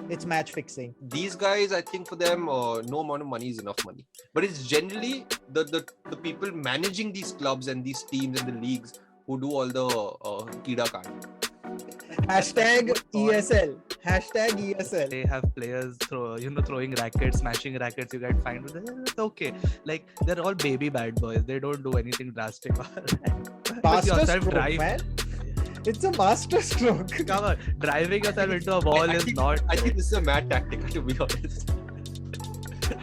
It's match fixing. These guys, I think for them, no amount of money is enough money. But it's generally the people managing these clubs and these teams and the leagues who do all the Kida Kand. Hashtag ESL. Hashtag ESL. They have players throwing rackets, smashing rackets. You get fined with it. It's okay. Like they're all baby bad boys. They don't do anything drastic. Master stroke, man. It's a master stroke. Come on, driving yourself into a wall is not. I think this is a mad tactic, to be honest.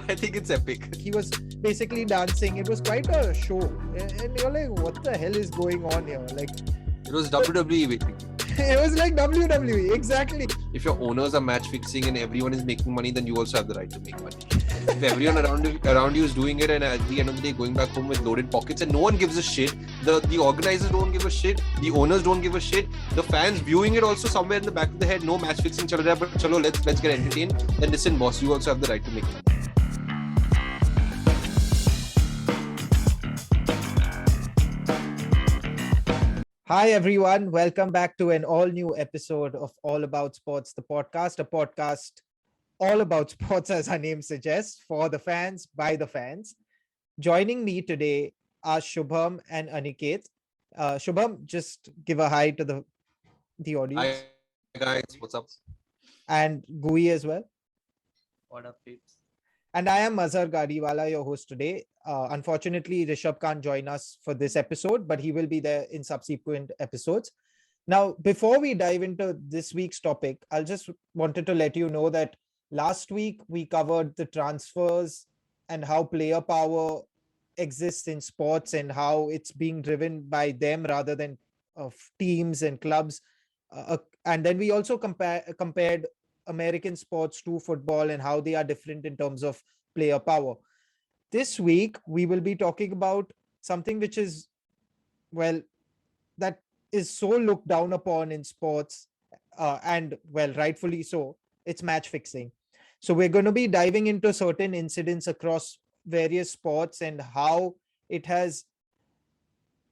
I think it's epic. He was basically dancing. It was quite a show, and you're like, what the hell is going on here? Like, it was WWE basically. It was like WWE, exactly. If your owners are match fixing and everyone is making money, then you also have the right to make money. If everyone around you is doing it, and at the end of the day going back home with loaded pockets, and no one gives a shit, the organizers don't give a shit, the owners don't give a shit, the fans viewing it also somewhere in the back of the head, no match fixing chal raha hai, but chalo, let's get entertained. Then listen, boss, you also have the right to make money. Hi everyone, welcome back to an all-new episode of All About Sports, the podcast, a podcast all about sports as our name suggests, for the fans, by the fans. Joining me today are Shubham and Aniket. Shubham, just give a hi to the audience. Hi guys, what's up? And Gui as well. What up, peeps? And I am Mazhar Gadiwala, your host today. Unfortunately, Rishabh can't join us for this episode, but he will be there in subsequent episodes. Now, before we dive into this week's topic, I'll just wanted to let you know that last week we covered the transfers and how player power exists in sports and how it's being driven by them rather than of teams and clubs. And then we also compared American sports to football and how they are different in terms of player power. This week, we will be talking about something which is, well, that is so looked down upon in sports and, well, rightfully so. It's match fixing. So we're going to be diving into certain incidents across various sports and how it has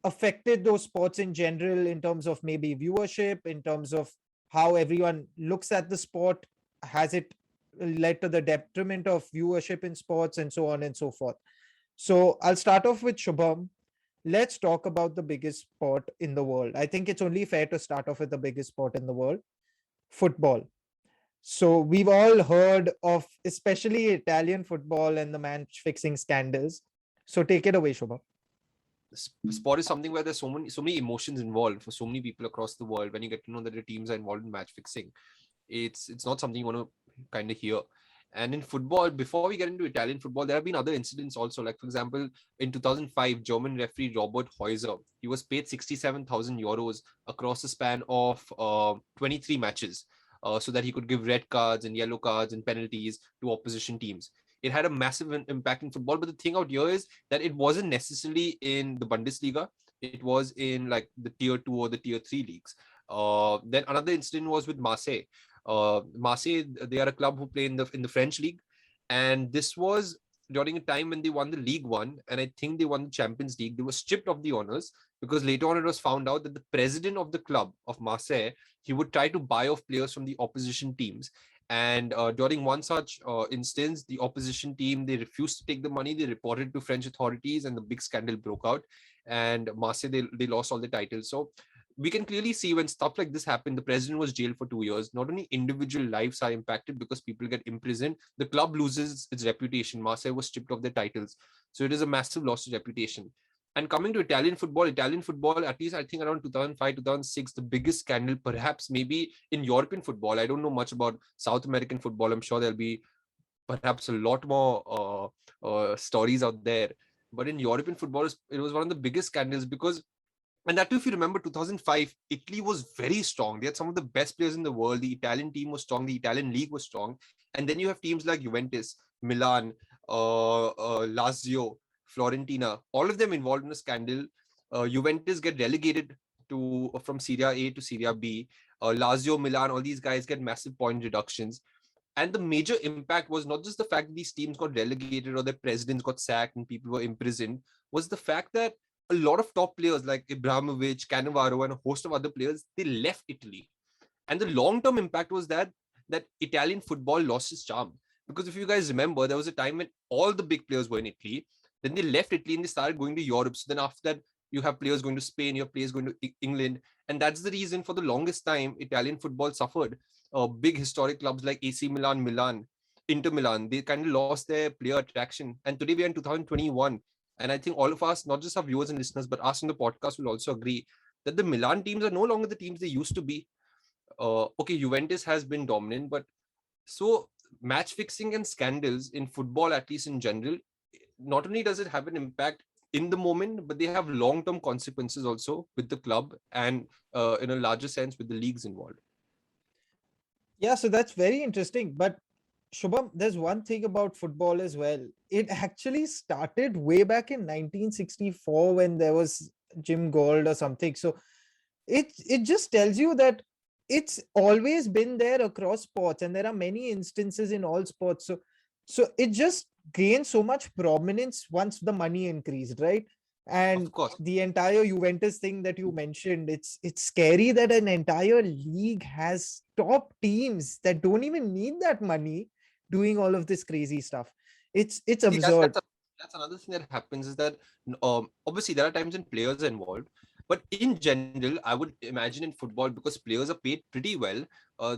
affected those sports in general in terms of maybe viewership, in terms of how everyone looks at the sport. Has it led to the detriment of viewership in sports and so on and so forth? So I'll start off with Shubham. Let's talk about the biggest sport in the world. I think it's only fair to start off with the biggest sport in the world, football. So we've all heard of especially Italian football and the match fixing scandals. So take it away, Shubham. Sport is something where there's so many emotions involved for so many people across the world. When you get to know that the teams are involved in match fixing, it's not something you want to kind of hear. And in football, before we get into Italian football, there have been other incidents also. Like, for example, in 2005, German referee Robert Heuser, he was paid 67,000 euros across the span of 23 matches so that he could give red cards and yellow cards and penalties to opposition teams. It had a massive impact in football. But the thing out here is that it wasn't necessarily in the Bundesliga. It was in like the tier 2 or the tier 3 leagues. Then another incident was with Marseille. Marseille, they are a club who play in the French league, and this was during a time when they won the League One, and I think they won the Champions League. They were stripped of the honors because later on it was found out that the president of the club of Marseille, he would try to buy off players from the opposition teams. And during one such instance, the opposition team, they refused to take the money. They reported to French authorities, and the big scandal broke out. And Marseille, they lost all the titles. So we can clearly see when stuff like this happened, the president was jailed for 2 years. Not only individual lives are impacted because people get imprisoned, the club loses its reputation. Marseille was stripped of their titles. So it is a massive loss of reputation. And coming to Italian football, at least I think around 2005, 2006, the biggest scandal, perhaps maybe in European football. I don't know much about South American football. I'm sure there'll be perhaps a lot more stories out there. But in European football, it was one of the biggest scandals because, and that too, if you remember 2005, Italy was very strong. They had some of the best players in the world. The Italian team was strong. The Italian league was strong. And then you have teams like Juventus, Milan, Lazio, Fiorentina, all of them involved in a scandal. Juventus get relegated from Serie A to Serie B. Lazio, Milan, all these guys get massive point reductions. And the major impact was not just the fact that these teams got relegated or their presidents got sacked and people were imprisoned, was the fact that a lot of top players like Ibrahimovic, Cannavaro, and a host of other players, they left Italy. And the long-term impact was that that Italian football lost its charm. Because if you guys remember, there was a time when all the big players were in Italy. Then they left Italy and they started going to Europe. So then after that, you have players going to Spain, you have players going to England. And that's the reason for the longest time, Italian football suffered. Big historic clubs like AC Milan, Inter Milan, they kind of lost their player attraction. And today we are in 2021. And I think all of us, not just our viewers and listeners, but us on the podcast will also agree that the Milan teams are no longer the teams they used to be. Okay, Juventus has been dominant, but so match fixing and scandals in football, at least in general, not only does it have an impact in the moment, but they have long-term consequences also with the club and in a larger sense with the leagues involved. Yeah, so that's very interesting. But Shubham, there's one thing about football as well. It actually started way back in 1964 when there was Jim Gold or something. So it just tells you that it's always been there across sports, and there are many instances in all sports. So it just gained so much prominence once the money increased, right? And Of course. the entire Juventus thing that you mentioned, it's scary that an entire league has top teams that don't even need that money doing all of this crazy stuff. It's See, absurd. that's another thing that happens is that obviously there are times when players are involved, but in general, I would imagine in football, because players are paid pretty well,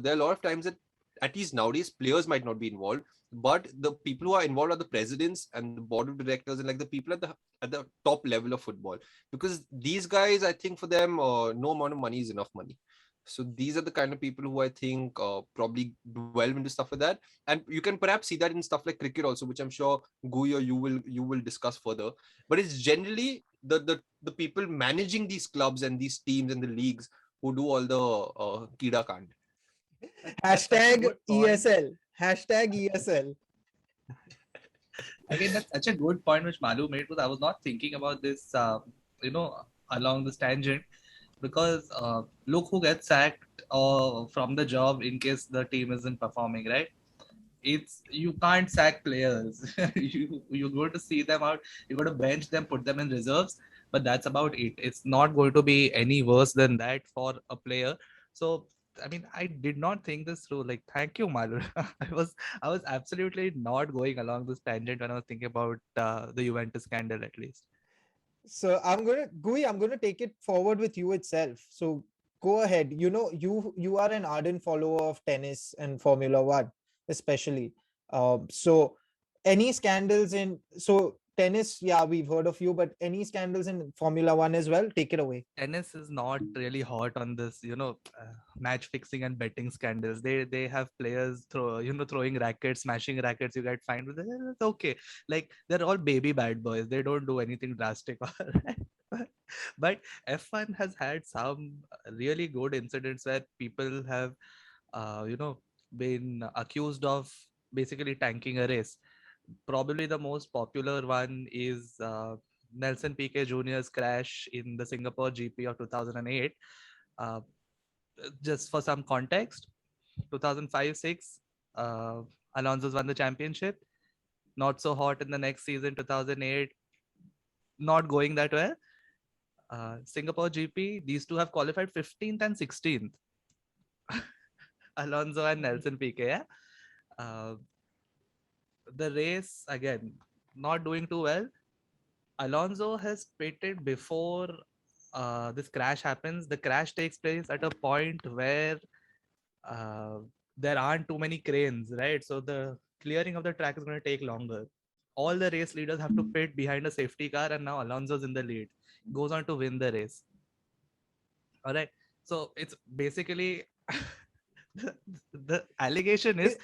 there are a lot of times that at least nowadays players might not be involved, but the people who are involved are the presidents and the board of directors and like the people at the top level of football, because these guys, I think for them, no amount of money is enough money. So these are the kind of people who I think probably delve into stuff like that, and you can perhaps see that in stuff like cricket also, which I'm sure Gui or you will discuss further. But it's generally the people managing these clubs and these teams and the leagues who do all the Kida Kand. That's such a Hashtag good point. ESL. Hashtag ESL. Again, that's such a good point which Maloo made, because I was not thinking about this, along this tangent, because look who gets sacked from the job in case the team isn't performing, right? It's, you can't sack players. You go to see them out, you go to bench them, put them in reserves, but that's about it. It's not going to be any worse than that for a player. So I mean, I did not think this through. Like, thank you, Malu. I was absolutely not going along this tangent when I was thinking about the Juventus scandal, at least. So I'm gonna take it forward with you itself. So go ahead. You are an ardent follower of tennis and Formula One, especially. So any scandals in tennis, yeah, we've heard of you, but any scandals in Formula One as well? Take it away. Tennis is not really hot on this, match fixing and betting scandals. They have players throwing rackets, smashing rackets. You get fined with it. It's okay. Like, they're all baby bad boys. They don't do anything drastic. But F1 has had some really good incidents where people have, been accused of basically tanking a race. Probably the most popular one is Nelson Piquet Jr.'s crash in the Singapore GP of 2008. Uh, just for some context, 2005-6, Alonso's won the championship. Not so hot in the next season, 2008, not going that well. Singapore GP, these two have qualified 15th and 16th. Alonso and Nelson Piquet. Yeah? The race, again, not doing too well. Alonso has pitted before this crash happens. The crash takes place at a point where uh, there aren't too many cranes, right? So the clearing of the track is going to take longer. All the race leaders have to pit behind a safety car, and now Alonso's in the lead. Goes on to win the race. All right. So it's basically the allegation is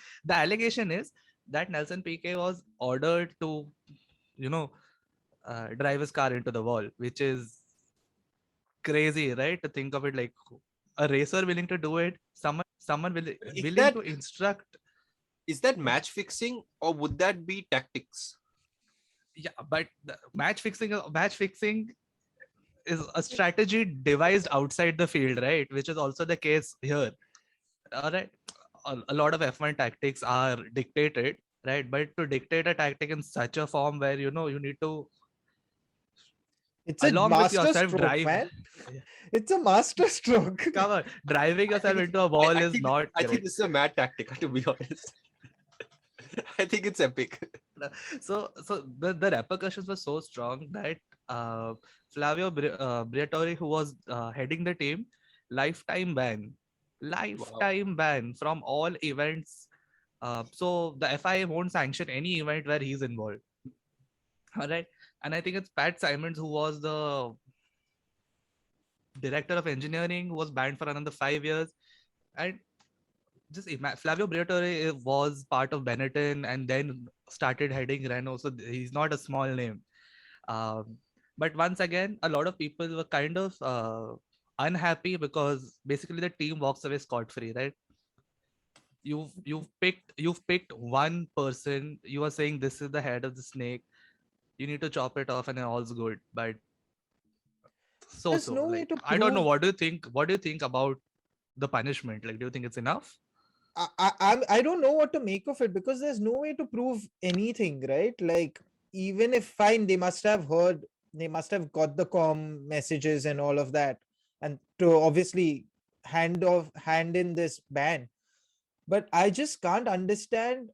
that Nelson Piquet was ordered to, drive his car into the wall, which is crazy, right? To think of it, like a racer willing to do it, someone willing to instruct. Is that match fixing, or would that be tactics? Yeah, but the match fixing is a strategy devised outside the field, right? Which is also the case here. All right, a lot of F1 tactics are dictated, right? But to dictate a tactic in such a form where you need to It's a along with master yourself, stroke, drive. man. It's a master stroke. Come on, driving yourself into a wall is not I think correct. this is a mad tactic, to be honest. I think it's epic. So the repercussions were so strong that Flavio Briatore, who was heading the team, lifetime ban from all events. So the FIA won't sanction any event where he's involved. All right, and I think it's Pat Simons, who was the director of engineering, who was banned for another 5 years. And just Flavio Briatore was part of Benetton and then started heading Renault, so he's not a small name. But once again, a lot of people were kind of unhappy because basically the team walks away scot-free, right? You've picked one person. You are saying this is the head of the snake. You need to chop it off and all's good. But There's no way to I don't know. prove- What do you think? What do you think about the punishment? Like, do you think it's enough? I don't know what to make of it because there's no way to prove anything, right? Like, even if fine, they must have got the messages and all of that, and to obviously hand in this ban. But I just can't understand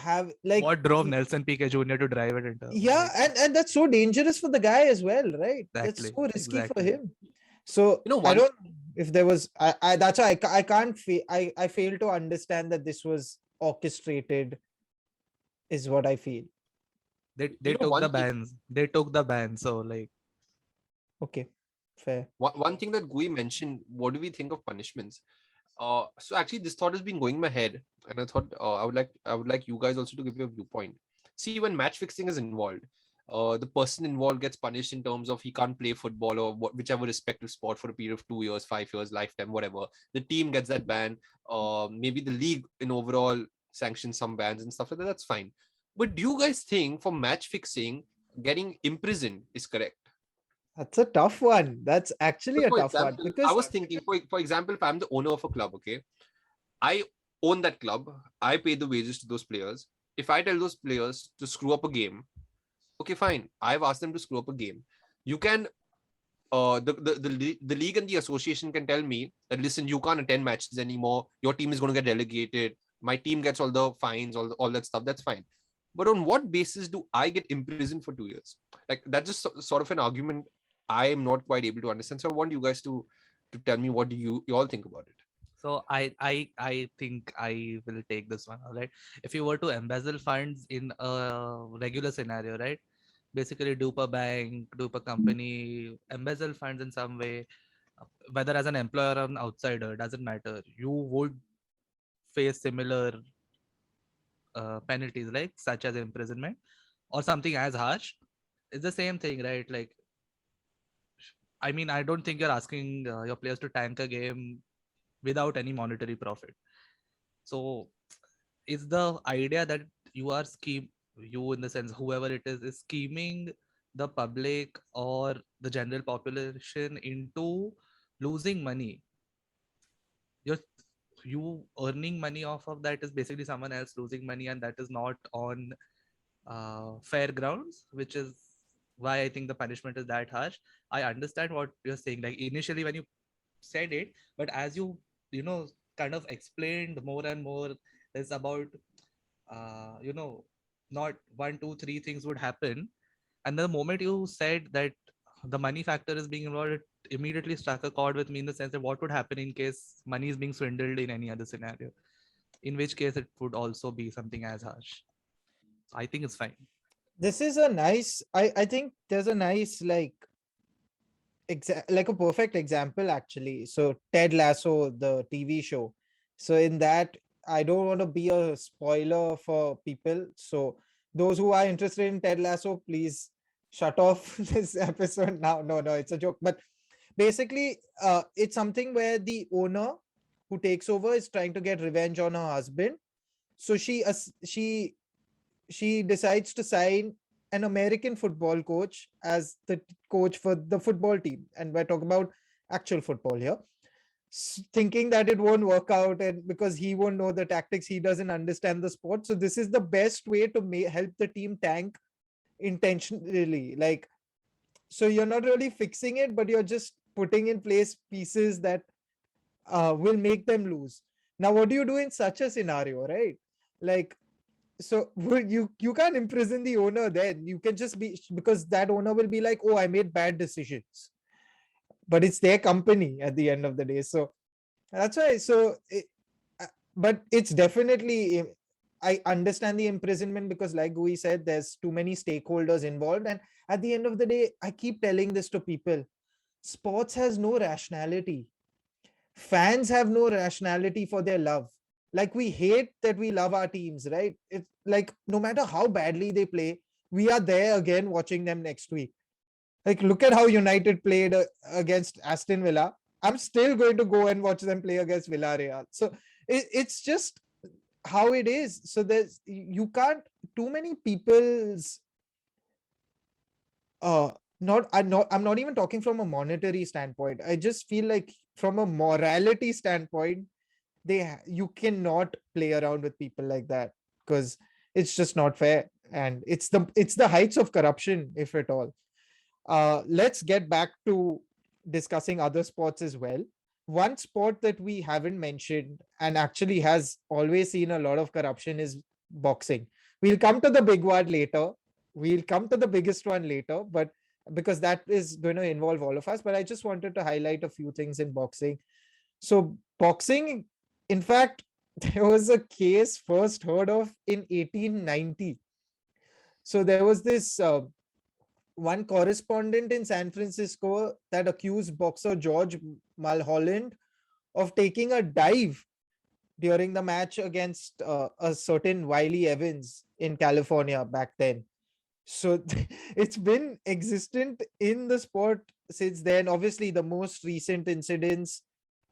What drove Nelson Piquet Jr. to drive it into? Yeah, and that's so dangerous for the guy as well, right? That's Exactly, so risky for exactly. him. So I don't if there was I that's why I can't I fail to understand that this was orchestrated is what I feel. They took the bans. They took the ban. So like, okay, fair. One thing that Gui mentioned, what do we think of punishments? So actually this thought has been going in my head, and I thought I would like you guys also to give your viewpoint. See, when match fixing is involved, the person involved gets punished in terms of he can't play football or whichever respective sport for a period of 2 years, 5 years, lifetime, whatever. The team gets that ban. Maybe the league in overall sanctions some bans and stuff like that. That's fine. But do you guys think for match fixing, getting imprisoned is correct? That's a tough one. That's actually a tough one because I was thinking, for example, if I'm the owner of a club, okay, I own that club, I pay the wages to those players. If I tell those players to screw up a game, okay, fine. I've asked them to screw up a game. You can, the league and the association can tell me that, listen, you can't attend matches anymore. Your team is going to get relegated. My team gets all the fines, all that stuff. That's fine. But on what basis do I get imprisoned for 2 years? Like, that's just sort of an argument I am not quite able to understand. So I want you guys to tell me, what do you all think about it? so I think I will take this one. All right. If you were to embezzle funds in a regular scenario, right? Basically, dupe a bank, dupe a company, embezzle funds in some way, whether as an employer or an outsider, doesn't matter. You would face similar penalties, like such as imprisonment or something as harsh. It's the same thing, right? Like, I mean, I don't think you're asking your players to tank a game without any monetary profit. So it's the idea that you in the sense, whoever it is scheming the public or the general population into losing money. You're you earning money off of that is basically someone else losing money, and that is not on fair grounds, which is why I think the punishment is that harsh. I understand what you're saying, like initially when you said it, but as you know kind of explained more and more, it's about not 1 2 3 things would happen, and the moment you said that the money factor is being involved, it immediately struck a chord with me, in the sense that what would happen in case money is being swindled in any other scenario, in which case it would also be something as harsh. I think it's fine. this is a nice I think there's a nice like a perfect example actually. So Ted Lasso, the TV show. So in that, I don't want to be a spoiler for people. So those who are interested in Ted Lasso, please shut off this episode now. No, it's a joke. But basically, it's something where the owner who takes over is trying to get revenge on her husband. So she decides to sign an American football coach as the coach for the football team. And we're talking about actual football here. Thinking that it won't work out, and because he won't know the tactics, he doesn't understand the sport. So this is the best way to help the team tank intentionally. Like, So you're not really fixing it, but you're just putting in place pieces that will make them lose. Now, what do you do in such a scenario, right? Like, so you can't imprison the owner then. You can just be, because that owner will be like, oh, I made bad decisions. But it's their company at the end of the day. So that's why. But it's definitely, I understand the imprisonment because, like Gui said, there's too many stakeholders involved. And at the end of the day, I keep telling this to people, sports has no rationality. Fans have no rationality for their love. Like, we hate that we love our teams, right? It's like, no matter how badly they play, we are there again watching them next week. Like, look at how United played against Aston Villa. I'm still going to go and watch them play against Villarreal. So it's just how it is. So you can't, too many people's I'm not even talking from a monetary standpoint. I just feel like from a morality standpoint, you cannot play around with people like that, because it's just not fair. And it's the heights of corruption, if at all. Let's get back to discussing other sports as well. One sport that we haven't mentioned and actually has always seen a lot of corruption is boxing. We'll come to the big one later. We'll come to the biggest one later, but because that is going to involve all of us. But I just wanted to highlight a few things in boxing. So boxing, in fact, there was a case first heard of in 1890. So there was this one correspondent in San Francisco that accused boxer George Mulholland of taking a dive during the match against a certain Wiley Evans in California back then. So it's been existent in the sport since then. Obviously, the most recent incidents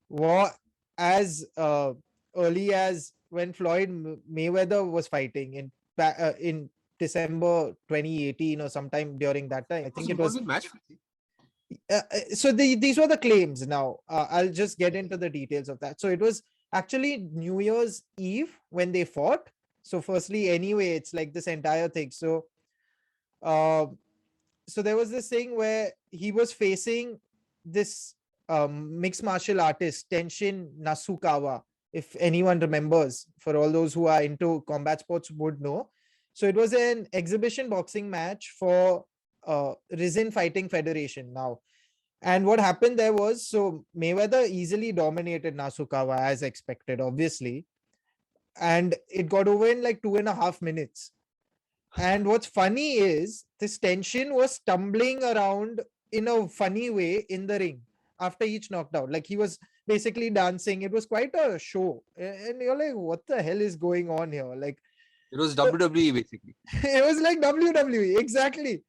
were as early as when Floyd Mayweather was fighting in December 2018 or sometime during that time. I think it was match. So these were the claims. Now I'll just get into the details of that. So it was actually New Year's Eve when they fought. So firstly, anyway, it's like this entire thing. So there was this thing where he was facing this mixed martial artist, Tenshin Nasukawa, if anyone remembers. For all those who are into combat sports would know. So it was an exhibition boxing match for Rizin Fighting Federation now. And what happened there was, so Mayweather easily dominated Nasukawa as expected, obviously. And it got over in like 2.5 minutes. And what's funny is this Tenshin was stumbling around in a funny way in the ring after each knockdown. Like, he was basically dancing. It was quite a show. And you're like, what the hell is going on here? Like, it was WWE basically. It was like WWE, exactly.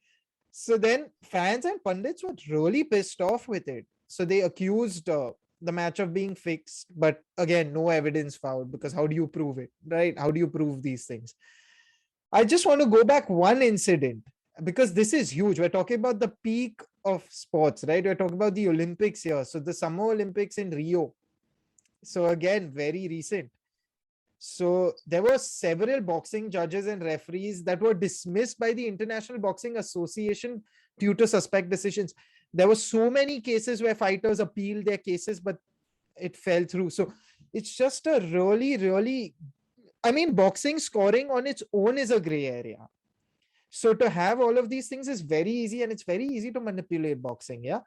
So then fans and pundits were really pissed off with it. So they accused the match of being fixed. But again, no evidence found, because how do you prove it, right? How do you prove these things? I just want to go back one incident, because this is huge. We're talking about the peak of sports, right? We're talking about the Olympics here. So the Summer Olympics in Rio. So again, very recent. So there were several boxing judges and referees that were dismissed by the International Boxing Association due to suspect decisions. There were so many cases where fighters appealed their cases, but it fell through. So it's just a really, really, I mean, boxing scoring on its own is a gray area. So to have all of these things is very easy, and it's very easy to manipulate boxing. Yeah.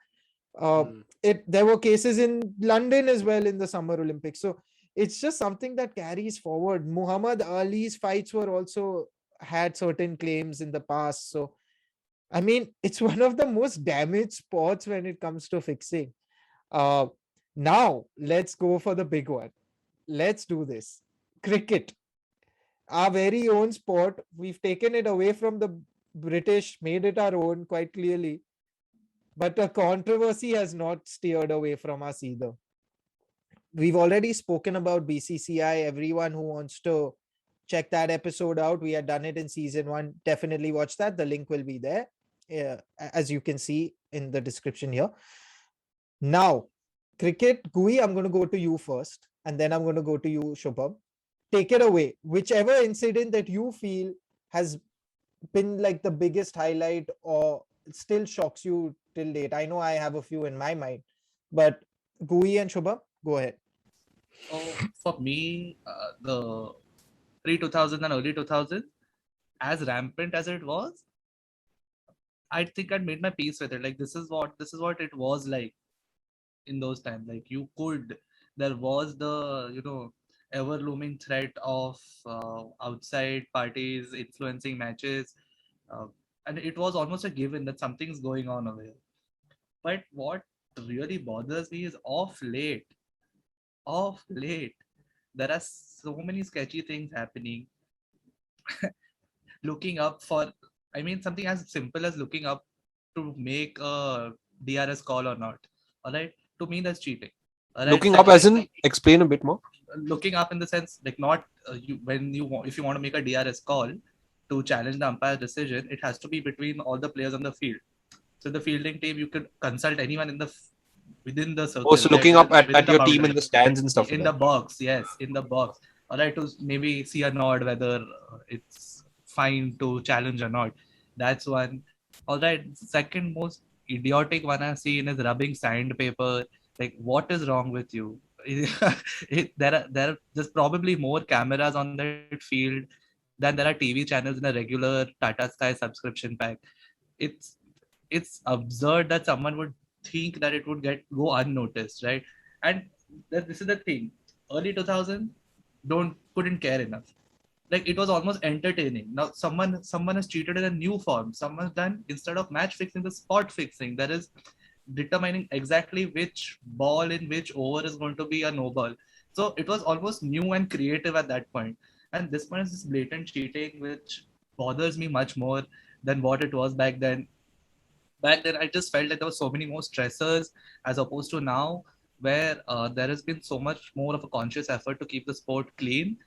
There were cases in London as well in the Summer Olympics. So it's just something that carries forward. Muhammad Ali's fights were also had certain claims in the past. So, I mean, it's one of the most damaged sports when it comes to fixing. Now, let's go for the big one. Let's do this. Cricket. Our very own sport. We've taken it away from the British, made it our own quite clearly. But a controversy has not steered away from us either. We've already spoken about BCCI. Everyone who wants to check that episode out, we had done it in season 1. Definitely watch that. The link will be there, as you can see in the description here. Now, cricket, Gui, I'm going to go to you first, and then I'm going to go to you, Shubham. Take it away. Whichever incident that you feel has been like the biggest highlight or still shocks you till date? I know I have a few in my mind, but Gui and Shubham, go ahead. Oh, for me, the pre-2000 and early 2000, as rampant as it was, I think I'd made my peace with it. Like this is what it was like in those times. Like there was the ever looming threat of outside parties influencing matches, uh, and it was almost a given that something's going on over here. But what really bothers me is off late, there are so many sketchy things happening. Looking up for, I mean, something as simple as looking up to make a DRS call or not. All right, to me that's cheating. All right, Looking up as in, explain a bit more. looking up in the sense like not you when you want, if you want to make a DRS call to challenge the umpire's decision, it has to be between all the players on the field. So the fielding team, you could consult anyone within the circle. Oh, so looking right, up at within the your team in boundary, the stands and stuff like in the that. box, yes, in the box. All right, to maybe see a nod whether it's fine to challenge or not. That's one. All right, second most idiotic one I've seen is rubbing sandpaper. Like, what is wrong with you? There's probably more cameras on that field than there are TV channels in a regular Tata Sky subscription pack. It's it's absurd that someone would think that it would go unnoticed, right? And this is the thing. Early 2000, couldn't care enough. Like it was almost entertaining. Now someone has cheated in a new form. Someone's done, instead of match fixing, the spot fixing. That is determining exactly which ball in which over is going to be a no ball. So it was almost new and creative at that point. And this one is just blatant cheating, which bothers me much more than what it was back then. Back then I just felt like there were so many more stressors as opposed to now, where there has been so much more of a conscious effort to keep the sport clean,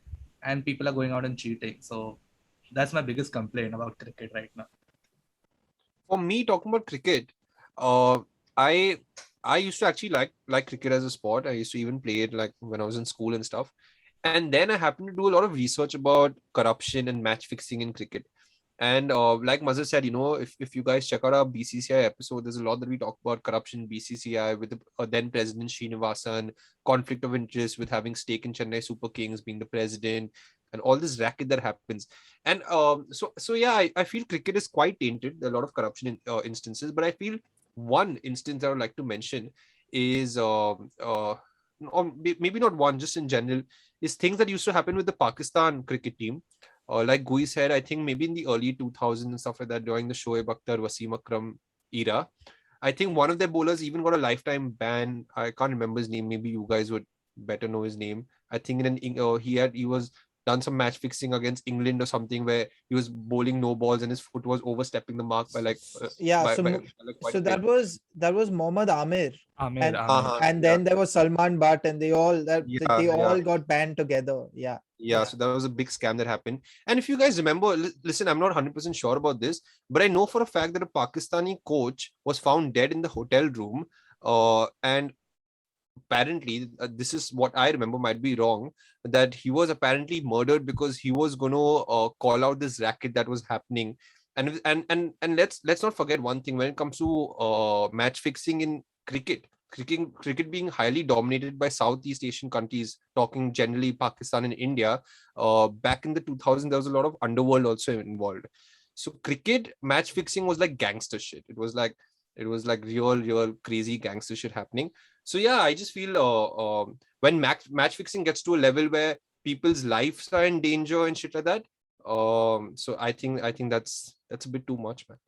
and people are going out and cheating. So that's my biggest complaint about cricket right now. For me, talking about cricket, uh, I I used to actually like cricket as a sport. I used to even play it like when I was in school and stuff. And then I happened to do a lot of research about corruption and match fixing in cricket. And like Mazhar said, if you guys check out our BCCI episode, there's a lot that we talk about corruption, BCCI with the then president Srinivasan, conflict of interest with having stake in Chennai Super Kings, being the president, and all this racket that happens. And so yeah, I feel cricket is quite tainted. There are a lot of corruption instances, but I feel one instance I would like to mention is, or maybe not one, just in general, is things that used to happen with the Pakistan cricket team. Like Gui said, I think maybe in the early 2000s and stuff like that, during the Shoaib Akhtar, Wasim Akram era, I think one of their bowlers even got a lifetime ban. I can't remember his name. Maybe you guys would better know his name. I think he was done some match fixing against England or something, where he was bowling no balls and his foot was overstepping the mark by like Yeah, by like quite so a bit. that was Mohammad Amir, Amir. and then there was Salman Butt, and they all got banned together. Yeah, so that was a big scam that happened. And if you guys remember, listen, I'm not 100% sure about this, but I know for a fact that a Pakistani coach was found dead in the hotel room. And apparently, this is what I remember, might be wrong, that he was apparently murdered because he was going to call out this racket that was happening. And let's not forget one thing when it comes to match fixing in cricket. Cricket being highly dominated by Southeast Asian countries, talking generally Pakistan and India. Back in the 2000s, there was a lot of underworld also involved. So cricket match fixing was like gangster shit. It was like real crazy gangster shit happening. So yeah, I just feel when match fixing gets to a level where people's lives are in danger and shit like that. So I think that's a bit too much, man.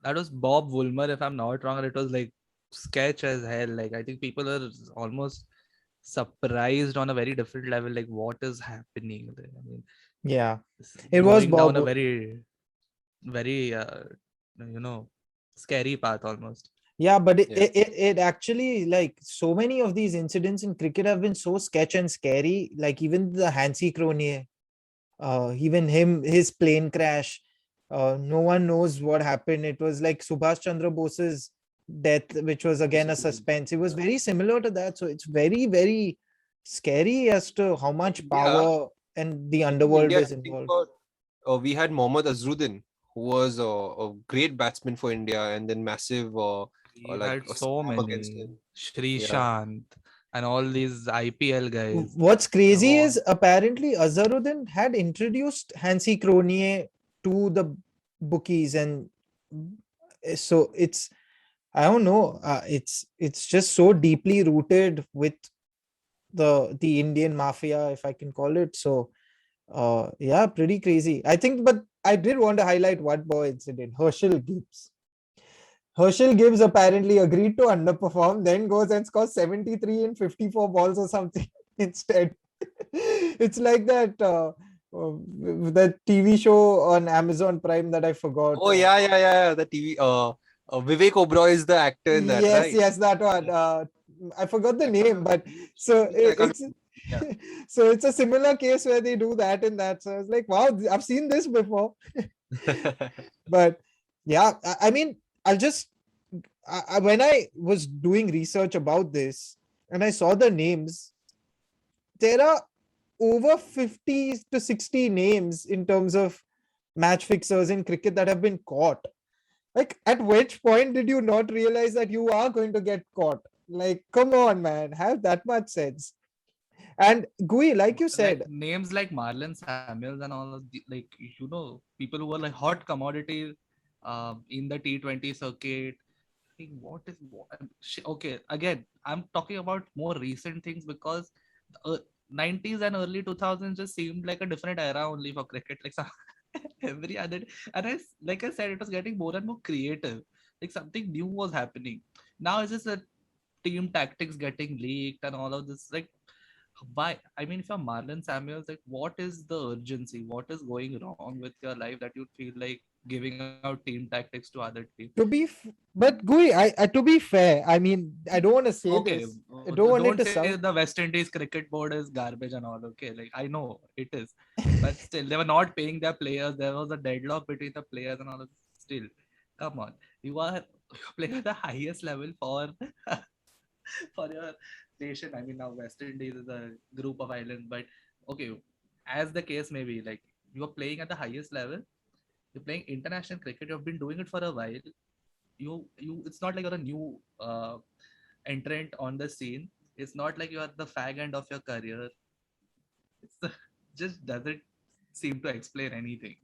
That was Bob Woolmer, if I'm not wrong, and it was like sketch as hell. Like I think people are almost surprised on a very different level, like what is happening. I mean, yeah. It was going down Bob. a very, very scary path almost. Yeah, but it actually, like, so many of these incidents in cricket have been so sketch and scary. Like even the Hansi Cronje, even his plane crash. No one knows what happened. It was like Subhash Chandra Bose's death, which was again a suspense. It was very similar to that. So it's very, very scary as to how much power and the underworld India, is I think involved. we had Mohammad Azharuddin, who was a great batsman for India, and then massive or We like had a so scrap against many. him. Yeah. Sreesanth and all these IPL guys. What's Come crazy is on. apparently Azharuddin had introduced Hansi Cronje to the bookies, and so it's, I don't know, it's just so deeply rooted with the Indian mafia, if I can call it. So yeah, pretty crazy. I think, but I did want to highlight one more incident. Herschel Gibbs apparently agreed to underperform, then goes and scores 73 in 54 balls or something instead. It's like that TV show on Amazon Prime that I forgot. Oh yeah. The TV. Vivek Oberoi is the actor in that, Yes, right? yes, that one. I forgot the I can't name, remember. but so I can't it's remember. Yeah. so it's a similar case where they do that and that. So I was like, wow, I've seen this before. But yeah, I mean, I'll just when I was doing research about this and I saw the names, there are over 50 to 60 names in terms of match fixers in cricket that have been caught. Like, at which point did you not realize that you are going to get caught? Like, come on, man, have that much sense. And Gui, like you Like said, names like Marlon Samuels and all of the, like, people who were like hot commodities in the T20 circuit. Like, okay, again, I'm talking about more recent things because the 90s and early 2000s just seemed like a different era only for cricket. Like some, every other, and like I said, it was getting more and more creative. Like something new was happening. Now it's just that team tactics getting leaked and all of this. Like, why? I mean, if you're Marlon Samuels, like, what is the urgency? What is going wrong with your life that you feel like giving out team tactics to other teams? but Gui, to be fair, I mean, I don't want to say Okay, this. I don't want it don't to say sound. the West Indies cricket board is garbage and all. Okay, like I know it is, but still, they were not paying their players. There was a deadlock between the players and all of this. Still, come on, you're playing at the highest level for for your nation. I mean, now West Indies is a group of islands, but okay, as the case may be, like you're playing at the highest level. You're playing international cricket. You've been doing it for a while. It's not like you're a new entrant on the scene. It's not like you are the fag end of your career. It's just doesn't seem to explain anything.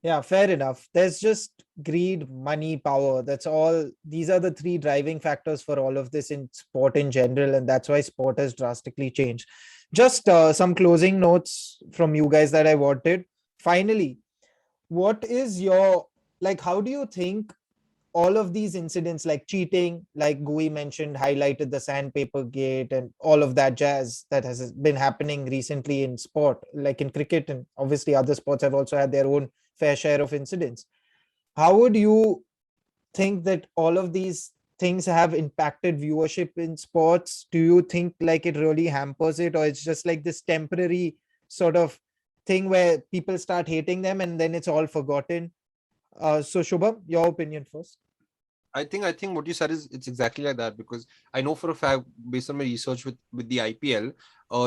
Yeah, fair enough. There's just greed, money, power. That's all. These are the three driving factors for all of this in sport in general. And that's why sport has drastically changed. Just some closing notes from you guys that I wanted. Finally, what is your, like, how do you think all of these incidents like cheating, like Gui mentioned, highlighted the sandpaper gate and all of that jazz that has been happening recently in sport, like in cricket, and obviously other sports have also had their own fair share of incidents. How would you think that all of these things have impacted viewership in sports? Do you think like it really hampers it, or it's just like this temporary sort of thing where people start hating them and then it's all forgotten? So Shubham, your opinion first. I think what you said is it's exactly like that, because I know for a fact, based on my research with the IPL,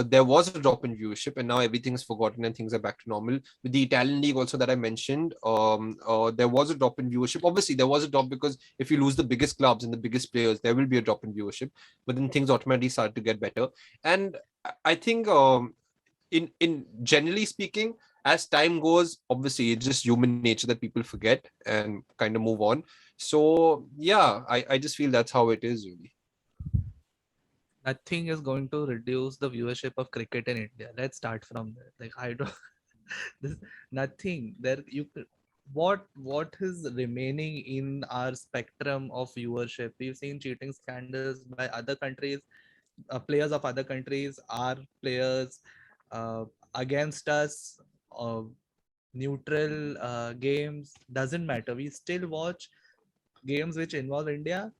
there was a drop in viewership, and now everything is forgotten and things are back to normal. With the Italian league also that I mentioned, there was a drop in viewership. Obviously, there was a drop because if you lose the biggest clubs and the biggest players, there will be a drop in viewership. But then things automatically start to get better, and I think in generally speaking, as time goes, obviously it's just human nature that people forget and kind of move on. So yeah, I just feel that's how it is really. Nothing is going to reduce the viewership of cricket in India. Let's start from there. Like I don't this nothing there what is remaining in our spectrum of viewership. We've seen cheating scandals by other countries, players of other countries are players uh, against us, uh, neutral games, doesn't matter, we still watch games which involve India,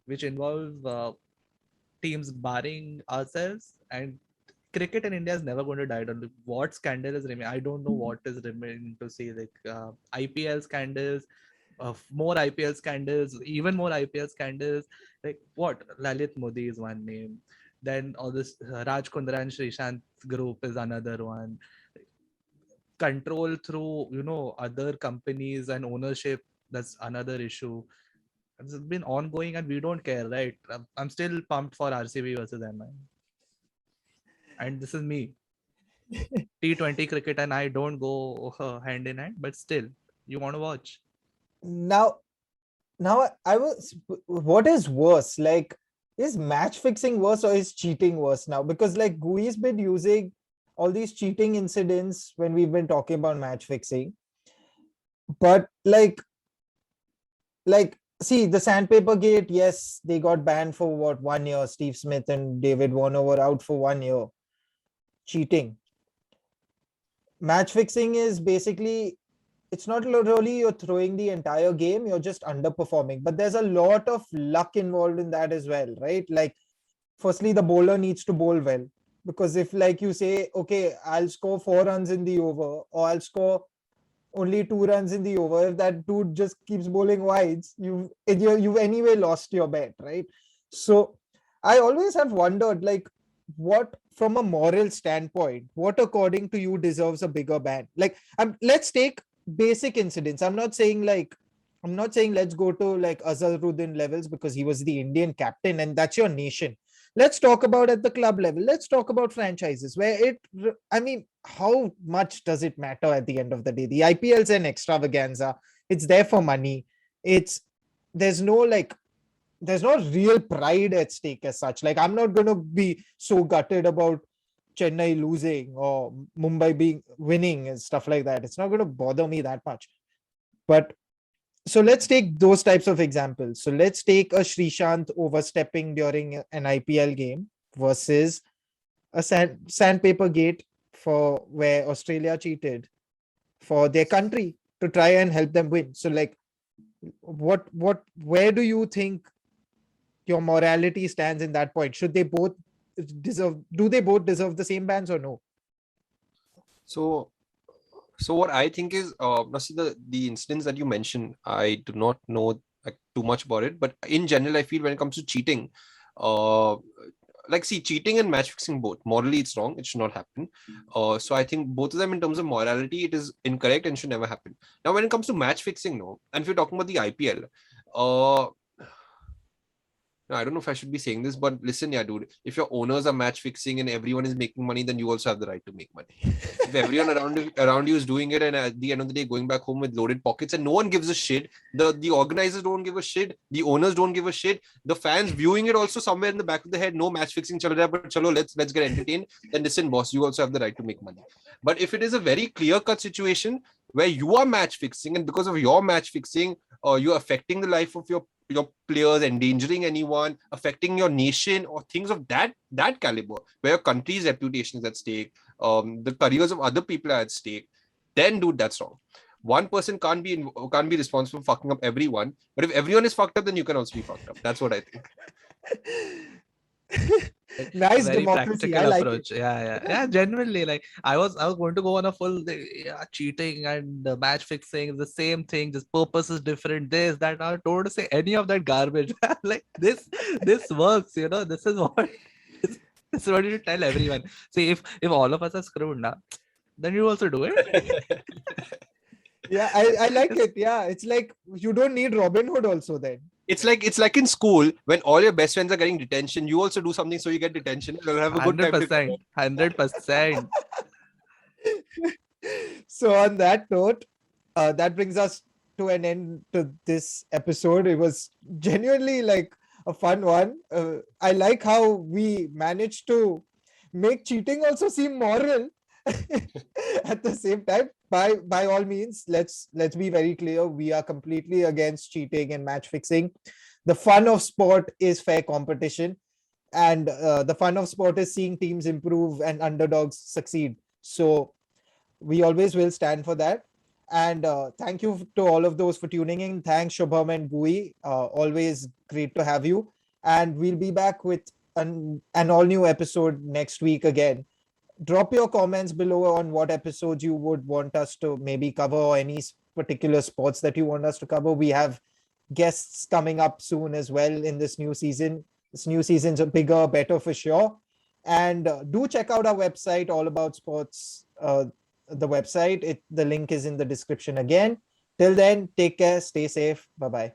which involve teams barring ourselves, and cricket in India is never going to die down. What scandal is remaining? I don't know what is remaining to say. Like IPL scandals, more IPL scandals, even more IPL scandals. Like what? Lalit Modi is one name. Then all this Raj Kundra and Sreesanth group is another one. Control through other companies and ownership. That's another issue. It's been ongoing and we don't care, right? I'm still pumped for RCB versus MI. And this is me. T20 cricket and I don't go hand in hand, but still, you want to watch. Now, what is worse? Like, is match fixing worse or is cheating worse now? Because like Gui's been using all these cheating incidents when we've been talking about match fixing. But like, see, the sandpaper gate, yes, they got banned for what, 1 year. Steve Smith and David Warner were out for 1 year. Cheating. Match fixing is basically, it's not really you're throwing the entire game, you're just underperforming. But there's a lot of luck involved in that as well, right? Like, firstly, the bowler needs to bowl well. Because if like you say, okay, I'll score 4 runs in the over, or I'll score only 2 runs in the over, if that dude just keeps bowling wides, you've anyway lost your bet, right? So I always have wondered, like, what from a moral standpoint, what according to you deserves a bigger ban? Like, let's take basic incidents. I'm not saying let's go to like Azharuddin levels, because he was the Indian captain and that's your nation. Let's talk about at the club level. Let's talk about franchises where how much does it matter at the end of the day? The IPL is an extravaganza. It's there for money. There's no real pride at stake as such. Like, I'm not going to be so gutted about Chennai losing or Mumbai winning and stuff like that. It's not going to bother me that much. But so let's take those types of examples. So let's take a Sreesanth overstepping during an IPL game versus a sandpaper gate for where Australia cheated for their country to try and help them win. So like, where do you think your morality stands in that point? Do they both deserve the same bans or no? So what I think is, now see the incidents that you mentioned, I do not know like too much about it, but in general, I feel when it comes to cheating, cheating and match fixing both, morally it's wrong, it should not happen. So I think both of them in terms of morality, it is incorrect and should never happen. Now, when it comes to match fixing, no, and if you're talking about the IPL, I don't know if I should be saying this, but listen, yeah, dude, if your owners are match fixing and everyone is making money, then you also have the right to make money. If everyone around you is doing it, and at the end of the day, going back home with loaded pockets, and no one gives a shit, the organizers don't give a shit, the owners don't give a shit, the fans viewing it also somewhere in the back of the head, no match fixing, chalo raha, but chalo, let's get entertained. Then listen, boss, you also have the right to make money. But if it is a very clear-cut situation where you are match fixing, and because of your match fixing, you're affecting the life of your players, endangering anyone, affecting your nation, or things of that caliber, where your country's reputation is at stake, the careers of other people are at stake, then dude, that's wrong. One person can't be responsible for fucking up everyone, but if everyone is fucked up, then you can also be fucked up. That's what I think. Nice Very democracy. practical I like approach. it. Yeah. Genuinely, like I was going to go on a full cheating and match fixing, the same thing, just purpose is different. This, that. I don't want to say any of that garbage. Like this works. This is what this is what you tell everyone. See, if all of us are screwed now, then you also do it. Yeah, I like it. Yeah, it's like you don't need Robin Hood also then. It's like in school when all your best friends are getting detention, you also do something so you get detention. You'll have a good time. 100%. So on that note, that brings us to an end to this episode. It was genuinely like a fun one. I like how we managed to make cheating also seem moral at the same time. By all means, let's be very clear. We are completely against cheating and match fixing. The fun of sport is fair competition, and the fun of sport is seeing teams improve and underdogs succeed. So we always will stand for that. And thank you to all of those for tuning in. Thanks, Shubham and Gui. Always great to have you. And we'll be back with an all-new episode next week again. Drop your comments below on what episodes you would want us to maybe cover, or any particular sports that you want us to cover. We have guests coming up soon as well in this new season. This new season's bigger, better for sure. And do check out our website, All About Sports, the website. The link is in the description again. Till then, take care, stay safe. Bye-bye.